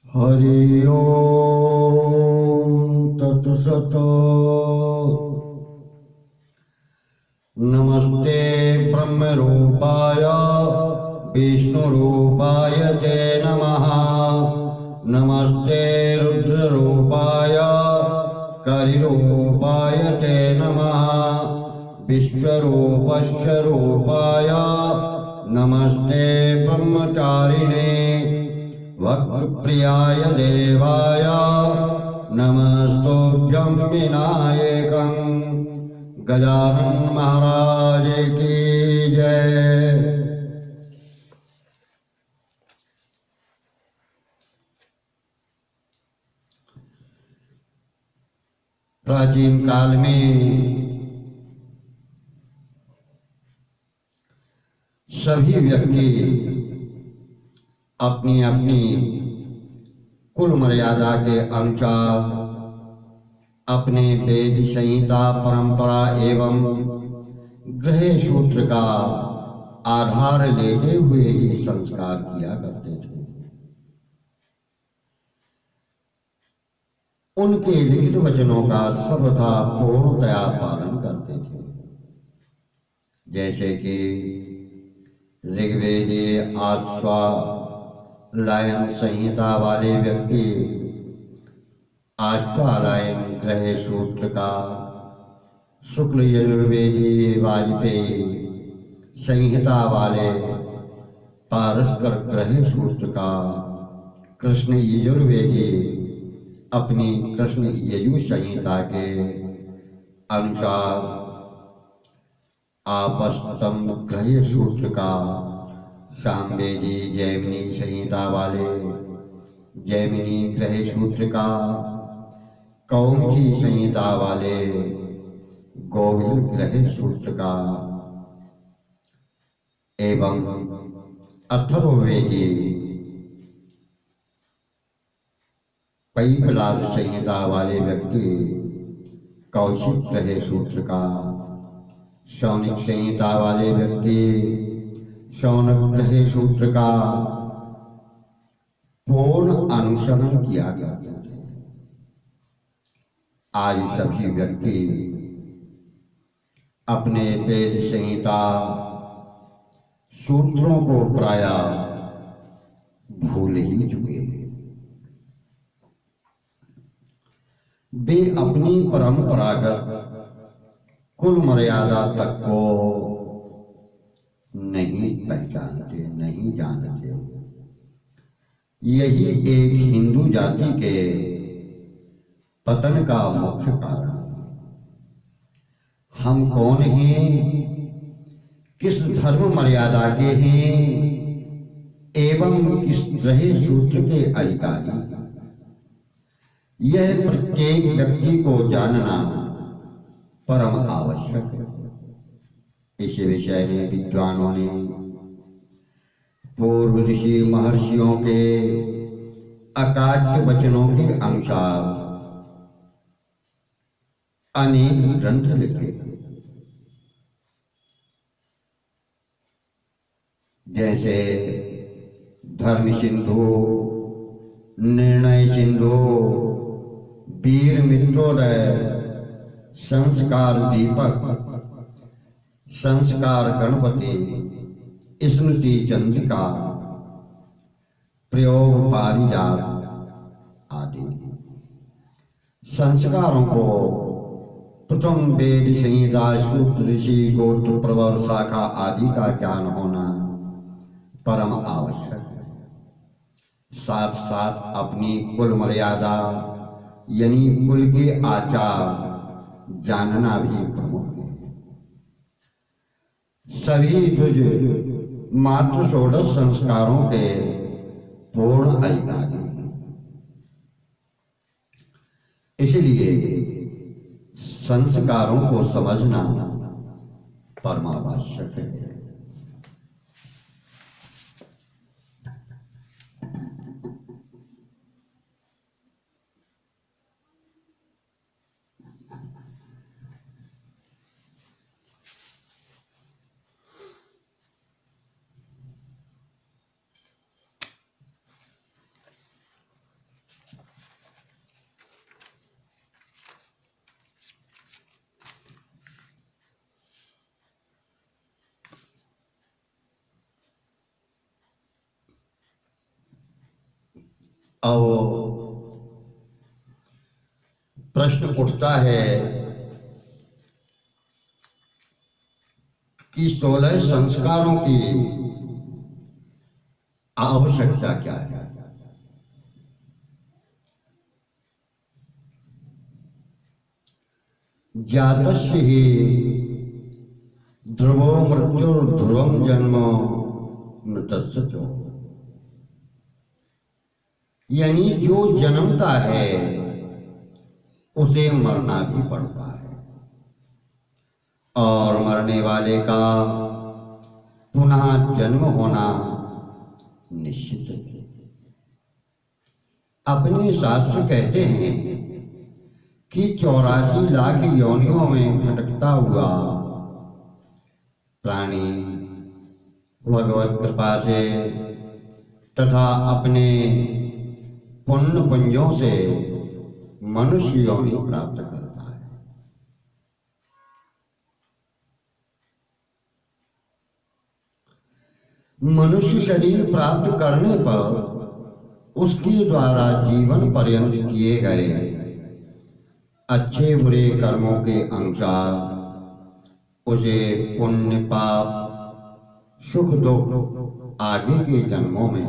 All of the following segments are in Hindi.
हरि ओम तत्सत। नमस्ते ब्रह्मरूपाय विष्णुरूपाय ते नमः। नमस्ते रुद्ररूपाय करिरूपाय ते नमः। विश्वरूपस्य रूपाय नमस्ते ब्रह्मचारिणे भक्तप्रियाय देवाय नमस्तुभ्यं विनायकं गजानन महाराज की जय। प्राचीन काल में सभी व्यक्ति अपनी अपनी कुल मर्यादा के अनुसार अपने वेद संहिता परंपरा एवं ग्रह सूत्र का आधार लेते हुए ही संस्कार किया करते थे। उनके लिखित वचनों का सर्वथा पूर्णतया पालन करते थे। जैसे कि ऋग्वेदीय आश्वालायन संहिता वाले व्यक्ति आश्वालायन ग्रह सूत्र का, शुक्ल यजुर्वेदीय वाजपेयी संहिता वाले पारस्पर ग्रह सूत्र का, कृष्ण यजुर्वेदी अपनी कृष्ण यजु संहिता के अनुसार आपस्तंभ ग्रह सूत्र का, सामवेदी जैमिनी संहिता वाले जैमिनी ग्रह सूत्र का, कौमुदी संहिता वाले गोविल ग्रह सूत्र का एवं अथर्ववेदी पैपलाद संहिता वाले व्यक्ति कौशिक ग्रह सूत्र का, शौनिक संहिता वाले व्यक्ति शौनक ग्रह सूत्र का पूर्ण अनुसरण किया करते थे। आज सभी व्यक्ति अपने वेद संहिता सूत्रों को प्रायः भूल ही चुके हैं। वे अपनी परंपरागत कुल मर्यादा तक को नहीं पहचानते, नहीं जानते। यही एक हिंदू जाति के पतन का मुख्य कारण है। हम कौन हैं, किस धर्म मर्यादा के हैं एवं किस ग्रह सूत्र के अधिकारी, यह प्रत्येक व्यक्ति को जानना परम आवश्यक है। इस विषय में विद्वानों ने पूर्व ऋषि महर्षियों के अकाट्य वचनों के अनुसार अनेक ग्रंथ लिखे, जैसे धर्म सिंधु, निर्णय सिंधु, वीर मित्रोदय, संस्कार दीपक, संस्कार गणपति, स्मृति चंद्रिका, प्रयोग पारिजात आदि। संस्कारों को प्रथम वेद संहिता, सूत्र, ऋषि, गोत्र, प्रवर, शाखा आदि का ज्ञान होना परम आवश्यक है। साथ साथ अपनी कुल मर्यादा यानी कुल के आचार जानना भी प्रमुख है। सभी द्विज मात्र षोडश संस्कारों के पूर्ण अधिकारी हैं। इसलिए संस्कारों को समझना परमावश्यक है। अब प्रश्न उठता है कि 16 संस्कारों की आवश्यकता क्या है। जातस्य ही ध्रुवो मृत्युर्ध्रुवं जन्म मृतस्य च, यानी जो जन्मता है उसे मरना भी पड़ता है, और मरने वाले का पुनः जन्म होना निश्चित है। अपने शास्त्र कहते हैं कि 84 लाख योनियों में भटकता हुआ प्राणी भगवत कृपा से तथा अपने पुण्य पुंजों से मनुष्य योनि प्राप्त करता है। मनुष्य शरीर प्राप्त करने पर उसके द्वारा जीवन पर्यंत किए गए अच्छे बुरे कर्मों के अनुसार उसे पुण्य पाप सुख दुख आगे के जन्मों में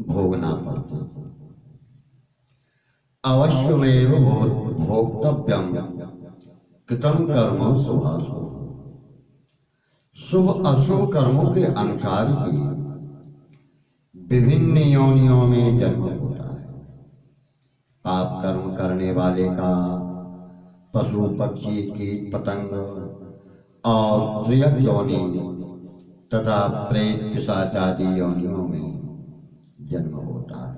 भोगना पड़ता है। अवश्यमेव भोक्तव्यम कृतं कर्म शुभाशुभ, शुभ अशुभ कर्मों के अनुसार ही विभिन्न योनियों में जन्म होता है। पाप कर्म करने वाले का पशु पक्षी कीट पतंग और त्रियक योनि तथा प्रेत पिशाच आदि योनियों में जन्म होता है।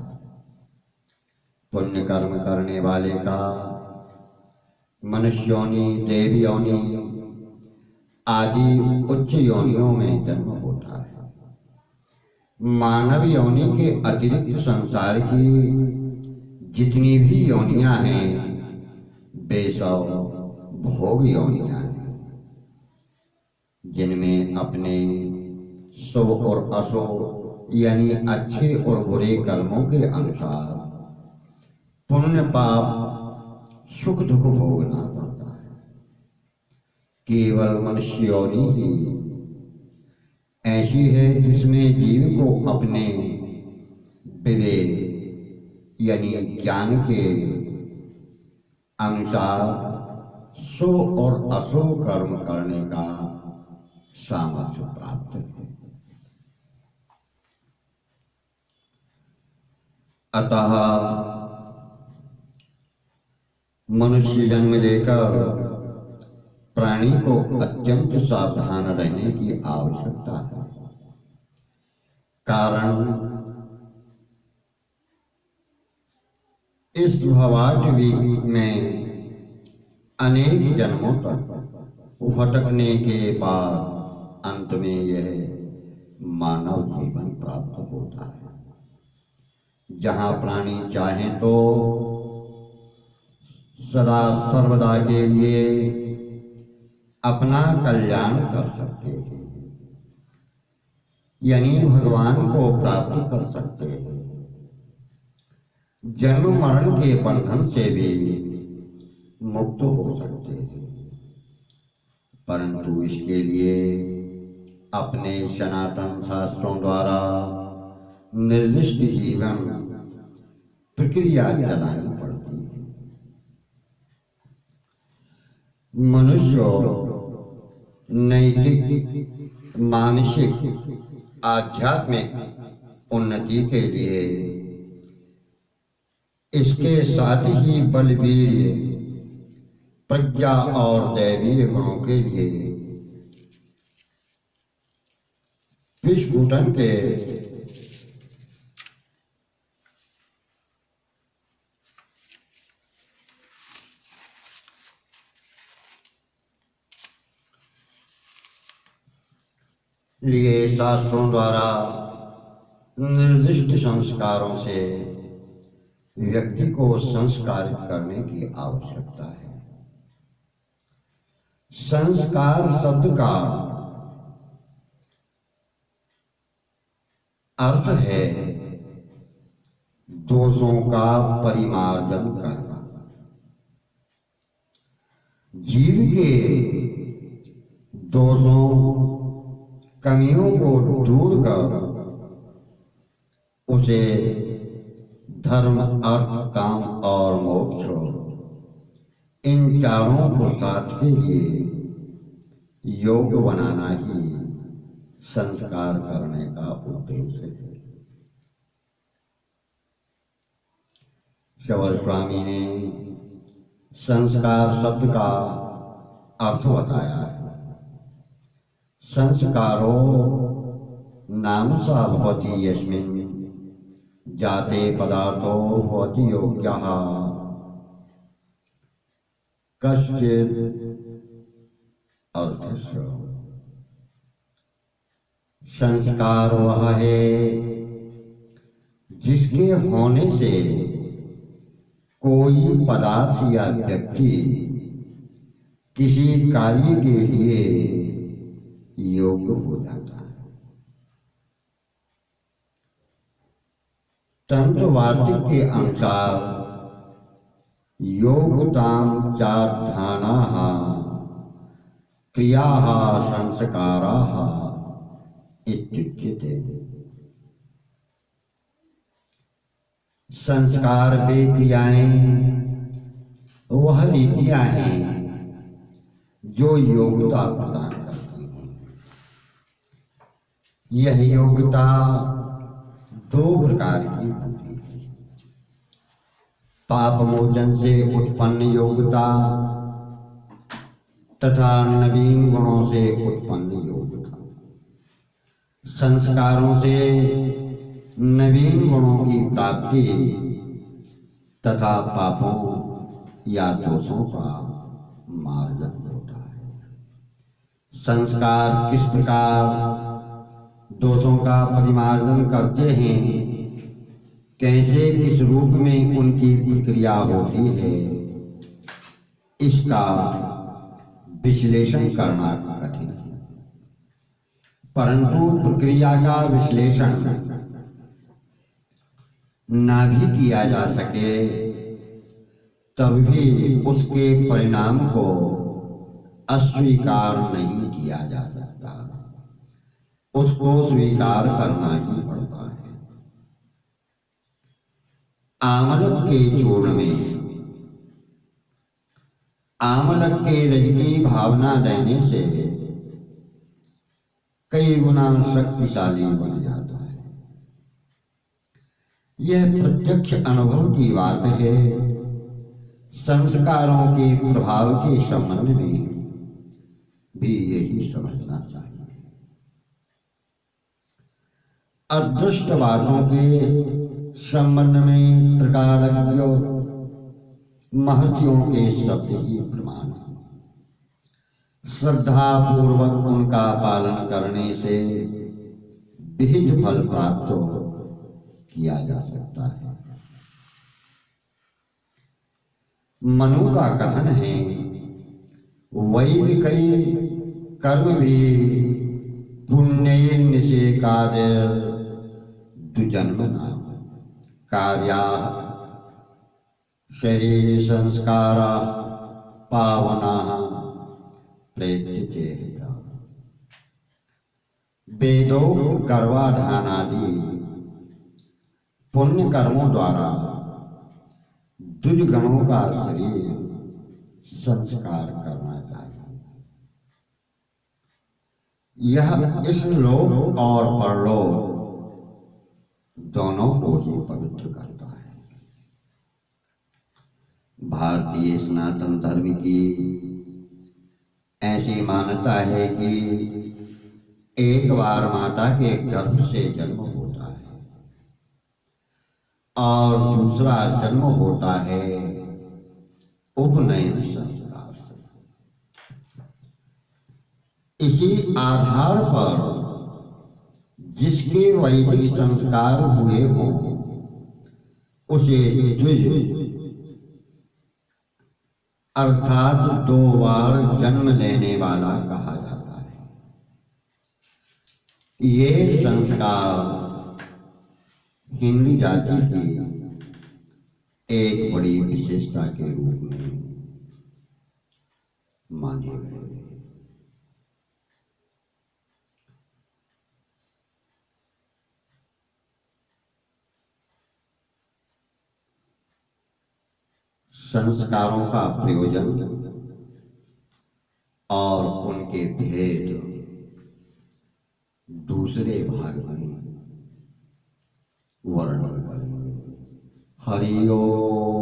पुण्य कर्म करने वाले का मनुष्य योनि देव योनि आदि उच्च योनियों में जन्म होता है। मानव योनि के अतिरिक्त संसार की जितनी भी योनियां हैं वे सब भोग योनियां हैं, जिनमें अपने शुभ और अशुभ यानी अच्छे और बुरे कर्मों के अनुसार पुण्य पाप सुख दुख भोगना पड़ता है। केवल मनुष्य योनि ही ऐसी है जिसमें जीव को अपने विवेक यानी ज्ञान के अनुसार शुभ और अशुभ कर्म करने का सामर्थ्य प्राप्त है। अतः मनुष्य जन्म लेकर प्राणी को अत्यंत सावधान रहने की आवश्यकता है। कारण इस भवाटवी में अनेक जन्मों तक भटकने के बाद अंत में यह मानव जीवन प्राप्त होता है, जहाँ प्राणी चाहे तो सदा सर्वदा के लिए अपना कल्याण कर सकते हैं, यानी भगवान को प्राप्त कर सकते हैं। जन्म मरण के बंधन से भी मुक्त हो सकते हैं, परंतु इसके लिए अपने सनातन शास्त्रों द्वारा निर्दिष्ट जीवन प्रक्रिया चलानी पड़ती है। मनुष्य नैतिक मानसिक आध्यात्मिक उन्नति के लिए इसके साथ ही बलवीर्य प्रज्ञा और दैवीय गुणों के लिए विस्फुटन के लिए शास्त्रों द्वारा निर्दिष्ट संस्कारों से व्यक्ति को संस्कारित करने की आवश्यकता है। संस्कार शब्द का अर्थ है दोषों का परिमार्जन करना, जीव के दोषों कमियों को दूर कर उसे धर्म, अर्थ, काम और मोक्ष इन चारों पुरुषार्थ के लिए योग बनाना ही संस्कार करने का उद्देश्य है। शबर स्वामी ने संस्कार शब्द का अर्थ बताया है। संस्कारो नाम सा भवति यस्मिन् जाते पदार्थो भवति योग्यः कश्चित् अर्थस्य। संस्कार वह है जिसके होने से कोई पदार्थ या व्यक्ति किसी कार्य के लिए योग्य हो जाता है। तंत्र वार्तिक के अनुसार योगताम चार्थानाः क्रियाः संस्काराः इत्युच्यते। संस्कार वे क्रियाएं, वह रीतियां हैं जो योग्यता प्रदान करती हैं। यह योग्यता दो प्रकार की होती है। पाप मोचन से उत्पन्न योग्यता तथा नवीन गुणों से उत्पन्न योग्यता। संस्कारों से नवीन गुणों की प्राप्ति तथा पापों या दोषों का मार्जन होता है। संस्कार किस प्रकार दोषों का परिमार्जन करते हैं, कैसे किस रूप में उनकी प्रक्रिया होती है, इसका विश्लेषण करना कठिन है। परंतु प्रक्रिया का विश्लेषण ना भी किया जा सके तब भी उसके परिणाम को अस्वीकार नहीं किया जा सकता, उसको स्वीकार करना ही पड़ता है। आमलक के चूर्ण में आमलक के रज की भावना देने से कई गुना शक्तिशाली बन जाता है। यह प्रत्यक्ष अनुभव की बात है। संस्कारों के प्रभाव के संबंध में भी यही समझना चाहिए। अदृष्ट बातों के संबंध में त्रिकालज्ञ महर्षियों के शब्द ही प्रमाण है। श्रद्धा पूर्वक उनका पालन करने से विहित फल प्राप्त किया जा सकता है। मनु का कथन है, वैदिकई कर्म भी पुण्य निषेकादेर दुजन्मना कार्या शरीर संस्कारा पावना प्रेत्य। वेदोक्त गर्भाधान आदि पुण्य कर्मों द्वारा दुर्गणों का शरीर संस्कार करना चाहिए। यह इस लोक और परलोक दोनों को ही पवित्र करता है। भारतीय सनातन धर्म की ऐसी मान्यता है कि एक बार माता के गर्भ से जन्म होता है और दूसरा जन्म होता है उपनयन संस्कार से। इसी आधार पर जिसके वैदिक संस्कार हुए हो उसे द्विज अर्थात दो बार जन्म लेने वाला कहा जाता है। ये संस्कार हिंदू जाति की एक बड़ी विशेषता के रूप में माने गए। संस्कारों का प्रयोजन और उनके भेद दूसरे भाग में वर्णन करेंगे। हरि ओम।